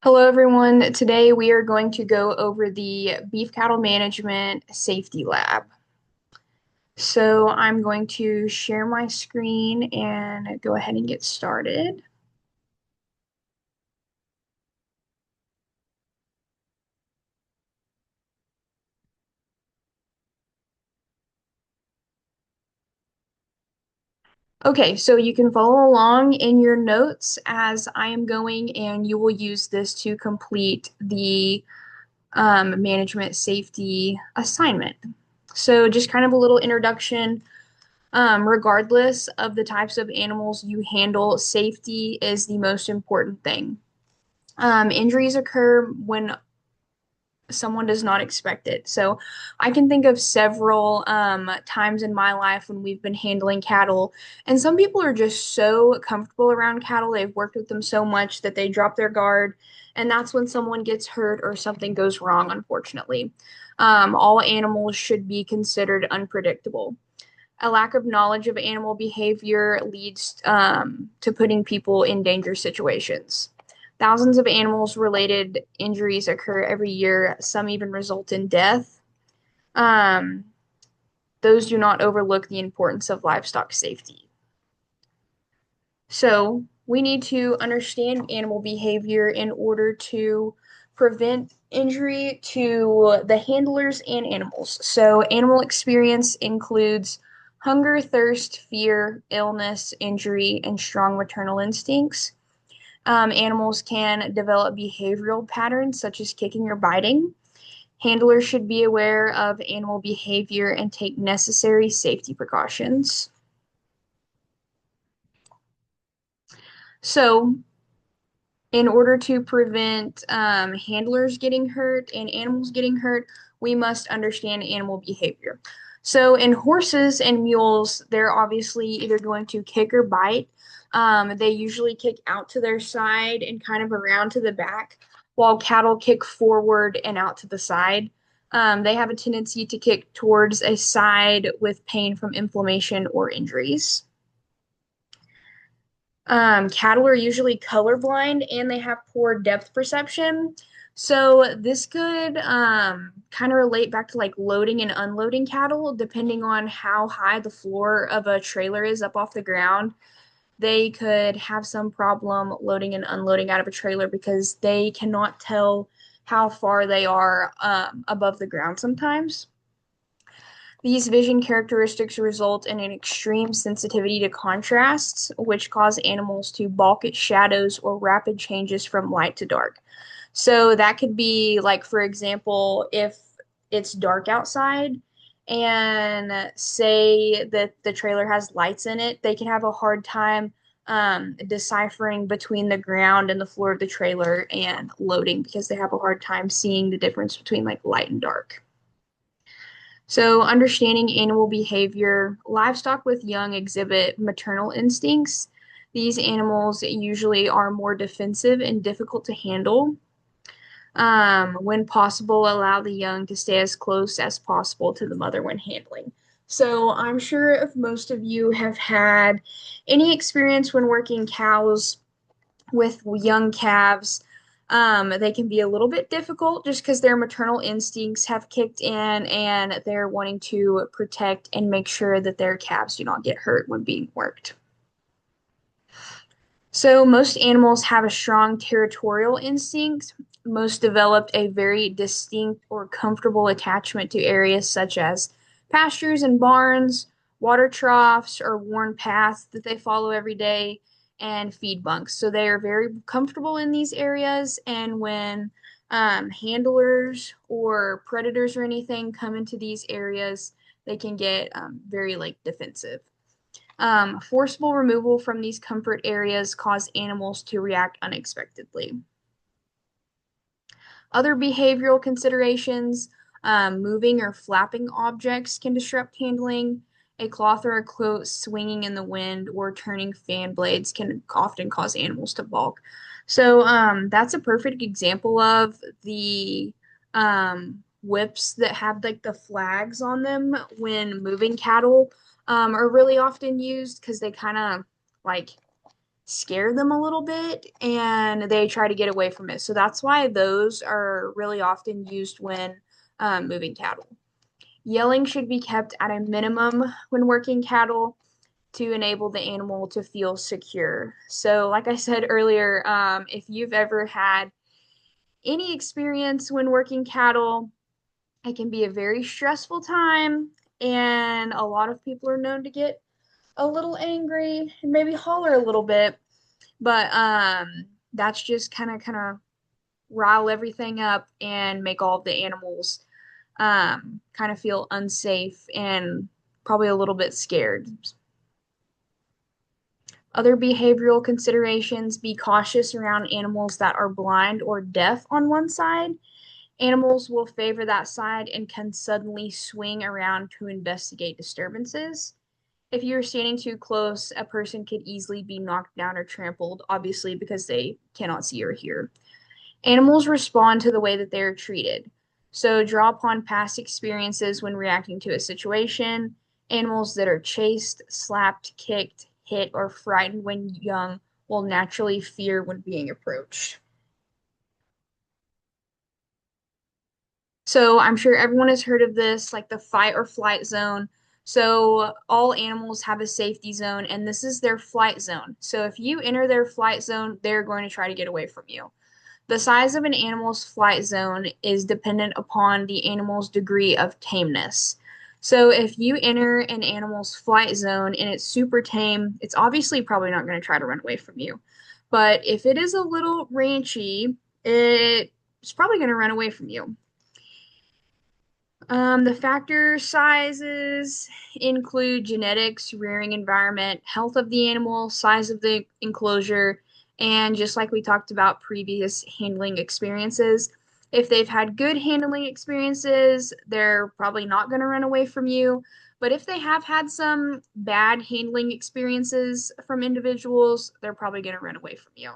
Hello, everyone. Today we are going to go over the Beef Cattle Management Safety Lab. So I'm going to share my screen and go ahead and get started. Okay, so you can follow along in your notes as I am going, and you will use this to complete the management safety assignment. So just kind of a little introduction. Regardless of the types of animals you handle, safety is the most important thing. Injuries occur when someone does not expect it. So I can think of several times in my life when we've been handling cattle, and some people are just so comfortable around cattle. They've worked with them so much that they drop their guard, and that's when someone gets hurt or something goes wrong, unfortunately. All animals should be considered unpredictable. A lack of knowledge of animal behavior leads to putting people in dangerous situations. Thousands of animals related injuries occur every year, some even result in death. Um, those do not overlook the importance of livestock safety. So, we need to understand animal behavior in order to prevent injury to the handlers and animals. So, animal experience includes hunger, thirst, fear, illness, injury, and strong maternal instincts. Animals can develop behavioral patterns such as kicking or biting. Handlers should be aware of animal behavior and take necessary safety precautions. So, in order to prevent handlers getting hurt and animals getting hurt, we must understand animal behavior. So, in horses and mules, they're obviously either going to kick or bite. They usually kick out to their side and kind of around to the back, while cattle kick forward and out to the side. They have a tendency to kick towards a side with pain from inflammation or injuries. Cattle are usually colorblind and they have poor depth perception. So this could kind of relate back to like loading and unloading cattle, depending on how high the floor of a trailer is up off the ground. They could have some problem loading and unloading out of a trailer because they cannot tell how far they are above the ground sometimes. These vision characteristics result in an extreme sensitivity to contrasts, which cause animals to balk at shadows or rapid changes from light to dark. So that could be like, for example, if it's dark outside and say that the trailer has lights in it, they can have a hard time deciphering between the ground and the floor of the trailer and loading because they have a hard time seeing the difference between like light and dark. So, understanding animal behavior, livestock with young exhibit maternal instincts. These animals usually are more defensive and difficult to handle. When possible, allow the young to stay as close as possible to the mother when handling. So, I'm sure if most of you have had any experience when working cows with young calves. They can be a little bit difficult just because their maternal instincts have kicked in and they're wanting to protect and make sure that their calves do not get hurt when being worked. So, most animals have a strong territorial instinct. Most developed a very distinct or comfortable attachment to areas such as pastures and barns, water troughs, or worn paths that they follow every day, and feed bunks. So, they are very comfortable in these areas. And when handlers or predators or anything come into these areas, they can get very like defensive. Forcible removal from these comfort areas cause animals to react unexpectedly. Other behavioral considerations, moving or flapping objects can disrupt handling. A cloth or a coat swinging in the wind or turning fan blades can often cause animals to balk. So that's a perfect example of the whips that have like the flags on them when moving cattle are really often used because they kind of like scare them a little bit and they try to get away from it. So that's why those are really often used when moving cattle. Yelling should be kept at a minimum when working cattle to enable the animal to feel secure. So, like I said earlier, if you've ever had any experience when working cattle, it can be a very stressful time, and a lot of people are known to get a little angry and maybe holler a little bit. But that's just kind of rile everything up and make all the animals kind of feel unsafe and probably a little bit scared. Other behavioral considerations: be cautious around animals that are blind or deaf on one side. Animals will favor that side and can suddenly swing around to investigate disturbances. If you're standing too close, a person could easily be knocked down or trampled, obviously, because they cannot see or hear. Animals respond to the way that they are treated. So draw upon past experiences when reacting to a situation. Animals that are chased, slapped, kicked, hit, or frightened when young will naturally fear when being approached. So I'm sure everyone has heard of this, like the fight or flight zone. So all animals have a safety zone, and this is their flight zone. So if you enter their flight zone, they're going to try to get away from you. The size of an animal's flight zone is dependent upon the animal's degree of tameness. So if you enter an animal's flight zone and it's super tame, it's obviously probably not going to try to run away from you. But if it is a little ranchy, it's probably going to run away from you. The factor sizes include genetics, rearing environment, health of the animal, size of the enclosure, and just like we talked about, previous handling experiences. If they've had good handling experiences, they're probably not going to run away from you. But if they have had some bad handling experiences from individuals, they're probably going to run away from you.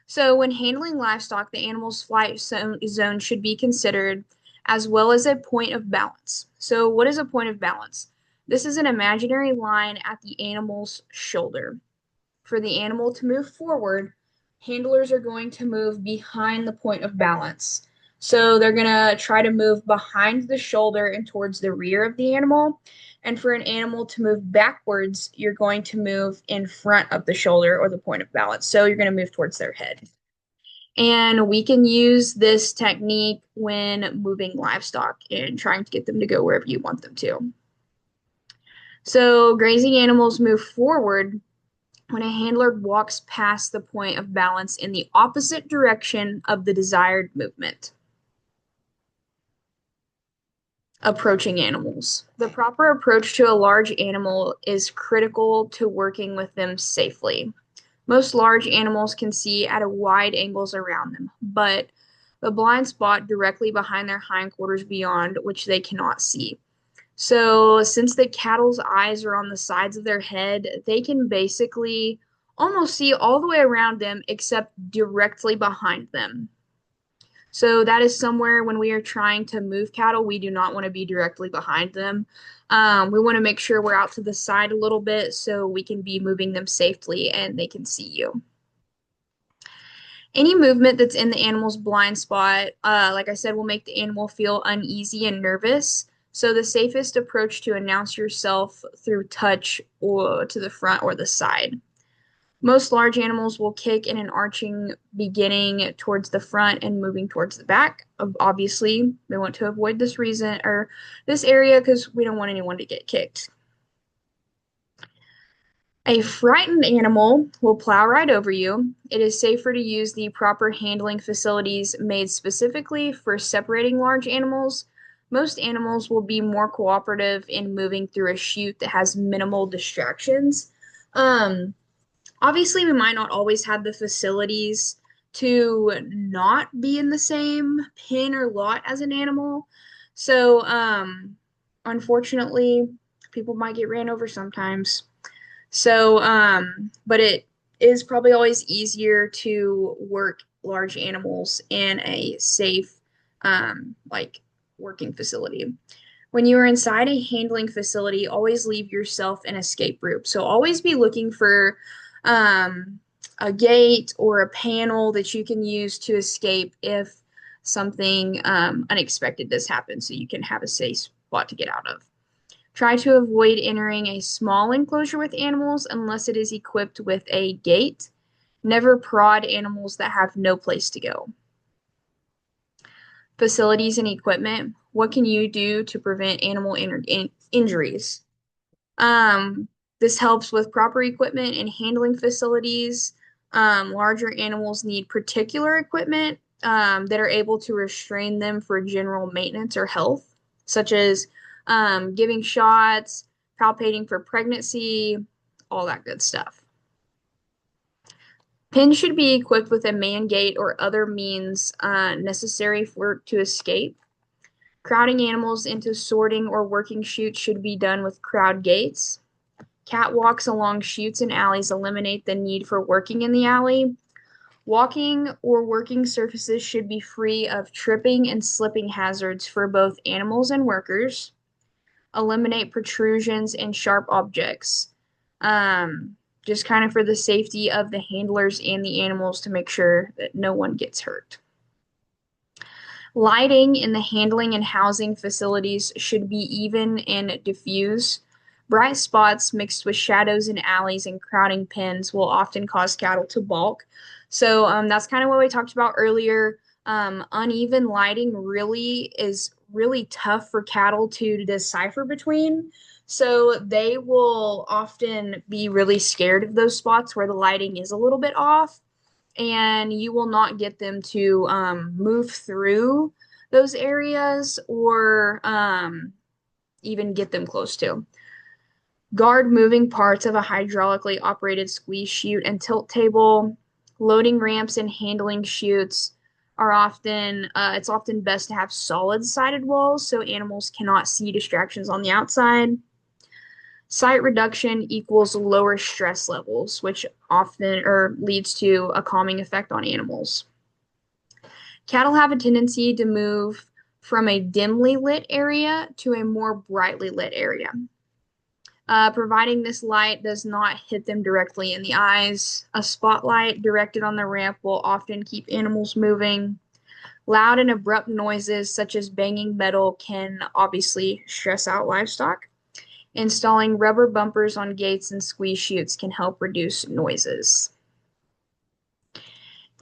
So, when handling livestock, the animal's flight zone should be considered, as well as a point of balance. So, what is a point of balance? This is an imaginary line at the animal's shoulder. For the animal to move forward, handlers are going to move behind the point of balance. So, they're going to try to move behind the shoulder and towards the rear of the animal. And for an animal to move backwards, you're going to move in front of the shoulder or the point of balance. So you're going to move towards their head. And we can use this technique when moving livestock and trying to get them to go wherever you want them to. So grazing animals move forward when a handler walks past the point of balance in the opposite direction of the desired movement. Approaching animals. The proper approach to a large animal is critical to working with them safely. Most large animals can see at a wide angles around them, but the blind spot directly behind their hindquarters beyond which they cannot see. So, since the cattle's eyes are on the sides of their head, they can basically almost see all the way around them except directly behind them. So that is somewhere when we are trying to move cattle, we do not want to be directly behind them. We want to make sure we're out to the side a little bit so we can be moving them safely and they can see you. Any movement that's in the animal's blind spot, like I said, will make the animal feel uneasy and nervous. So the safest approach to announce yourself through touch or to the front or the side. Most large animals will kick in an arching beginning towards the front and moving towards the back. Obviously, we want to avoid this reason or this area because we don't want anyone to get kicked. A frightened animal will plow right over you. It is safer to use the proper handling facilities made specifically for separating large animals. Most animals will be more cooperative in moving through a chute that has minimal distractions. Um, Obviously, we might not always have the facilities to not be in the same pen or lot as an animal. So, unfortunately, people might get ran over sometimes. So, but it is probably always easier to work large animals in a safe, like working facility. When you are inside a handling facility, always leave yourself an escape route. So always be looking for um, a gate or a panel that you can use to escape if something unexpected does happen, so you can have a safe spot to get out of. Try to avoid entering a small enclosure with animals unless it is equipped with a gate. Never prod animals that have no place to go. Facilities and equipment. What can you do to prevent animal injuries? Um, this helps with proper equipment and handling facilities. Larger animals need particular equipment that are able to restrain them for general maintenance or health, such as giving shots, palpating for pregnancy, all that good stuff. Pins should be equipped with a man gate or other means necessary for to escape. Crowding animals into sorting or working chutes should be done with crowd gates. Catwalks along chutes and alleys eliminate the need for working in the alley. Walking or working surfaces should be free of tripping and slipping hazards for both animals and workers. Eliminate protrusions and sharp objects, um, just kind of for the safety of the handlers and the animals to make sure that no one gets hurt. Lighting in the handling and housing facilities should be even and diffuse. Bright spots mixed with shadows in alleys and crowding pens will often cause cattle to balk. So that's kind of what we talked about earlier. Uneven lighting really is really tough for cattle to decipher between. So they will often be really scared of those spots where the lighting is a little bit off, and you will not get them to move through those areas or even get them close to. Guard moving parts of a hydraulically operated squeeze chute and tilt table. Loading ramps and handling chutes are often, it's often best to have solid sided walls so animals cannot see distractions on the outside. Sight reduction equals lower stress levels, which often or leads to a calming effect on animals. Cattle have a tendency to move from a dimly lit area to a more brightly lit area. Providing this light does not hit them directly in the eyes. A spotlight directed on the ramp will often keep animals moving. Loud and abrupt noises, such as banging metal, can obviously stress out livestock. Installing rubber bumpers on gates and squeeze chutes can help reduce noises.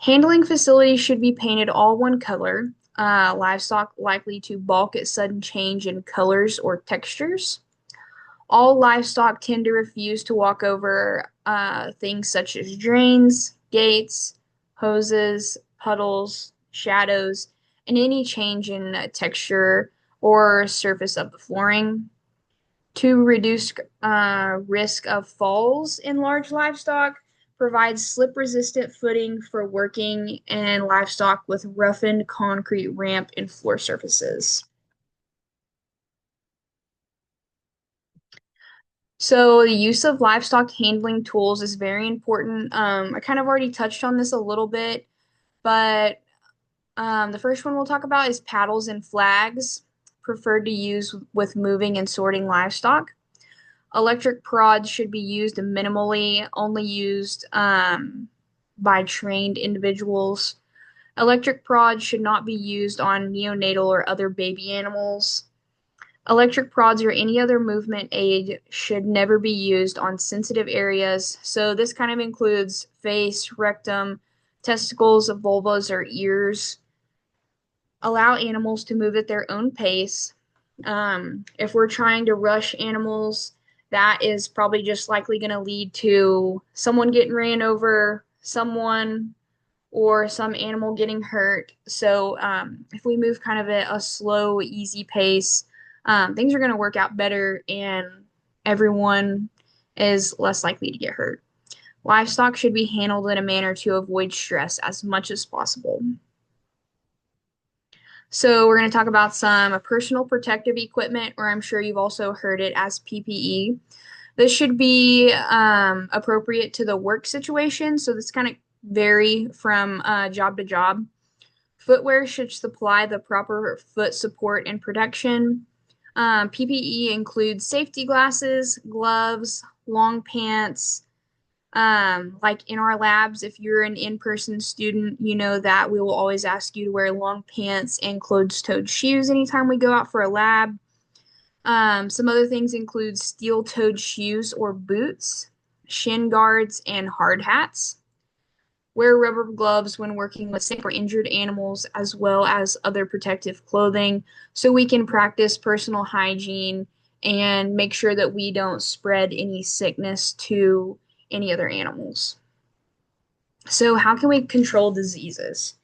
Handling facilities should be painted all one color. Livestock likely to balk at sudden change in colors or textures. All livestock tend to refuse to walk over things such as drains, gates, hoses, puddles, shadows, and any change in texture or surface of the flooring. To reduce risk of falls in large livestock, provide slip-resistant footing for working and livestock with roughened concrete ramp and floor surfaces. So the use of livestock handling tools is very important. I kind of already touched on this a little bit, but the first one we'll talk about is paddles and flags, preferred to use with moving and sorting livestock. Electric prods should be used minimally, only used by trained individuals. Electric prods should not be used on neonatal or other baby animals. Electric prods or any other movement aid should never be used on sensitive areas. So this kind of includes face, rectum, testicles, vulvas, or ears. Allow animals to move at their own pace. If we're trying to rush animals, that is probably just likely going to lead to someone getting ran over, someone or some animal getting hurt. So if we move kind of at a slow, easy pace, things are going to work out better and everyone is less likely to get hurt. Livestock should be handled in a manner to avoid stress as much as possible. So we're going to talk about some personal protective equipment, or I'm sure you've also heard it as PPE. This should be appropriate to the work situation. So this kind of vary from job to job. Footwear should supply the proper foot support and protection. PPE includes safety glasses, gloves, long pants. Like in our labs, if you're an in-person student, you know that we will always ask you to wear long pants and closed-toed shoes anytime we go out for a lab. Some other things include steel-toed shoes or boots, shin guards, and hard hats. Wear rubber gloves when working with sick or injured animals, as well as other protective clothing, so we can practice personal hygiene and make sure that we don't spread any sickness to any other animals. So, how can we control diseases?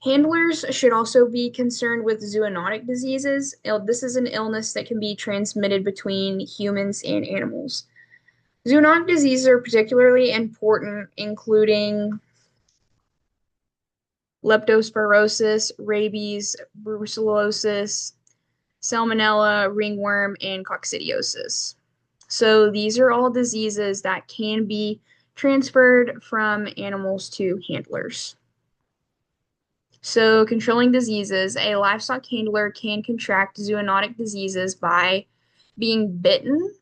Handlers should also be concerned with zoonotic diseases. This is an illness that can be transmitted between humans and animals. Zoonotic diseases are particularly important, including leptospirosis, rabies, brucellosis, salmonella, ringworm, and coccidiosis. So these are all diseases that can be transferred from animals to handlers. So controlling diseases, a livestock handler can contract zoonotic diseases by being bitten.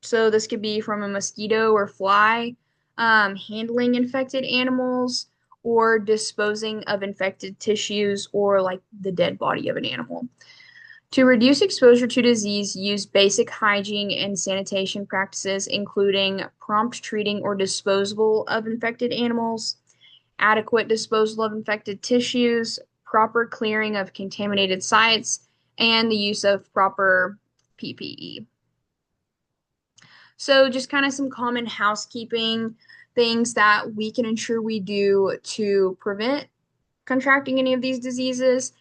So this could be from a mosquito or fly, handling infected animals, or disposing of infected tissues or like the dead body of an animal. To reduce exposure to disease, use basic hygiene and sanitation practices, including prompt treating or disposal of infected animals, adequate disposal of infected tissues, proper clearing of contaminated sites, and the use of proper PPE. So, just kind of some common housekeeping things that we can ensure we do to prevent contracting any of these diseases.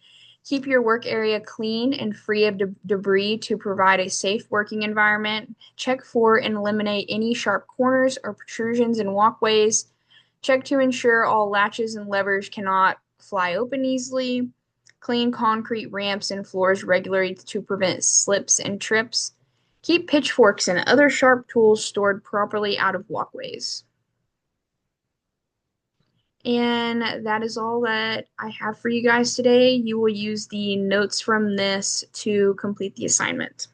Keep your work area clean and free of debris to provide a safe working environment. Check for and eliminate any sharp corners or protrusions in walkways. Check to ensure all latches and levers cannot fly open easily. Clean concrete ramps and floors regularly to prevent slips and trips. Keep pitchforks and other sharp tools stored properly out of walkways. And that is all that I have for you guys today. You will use the notes from this to complete the assignment.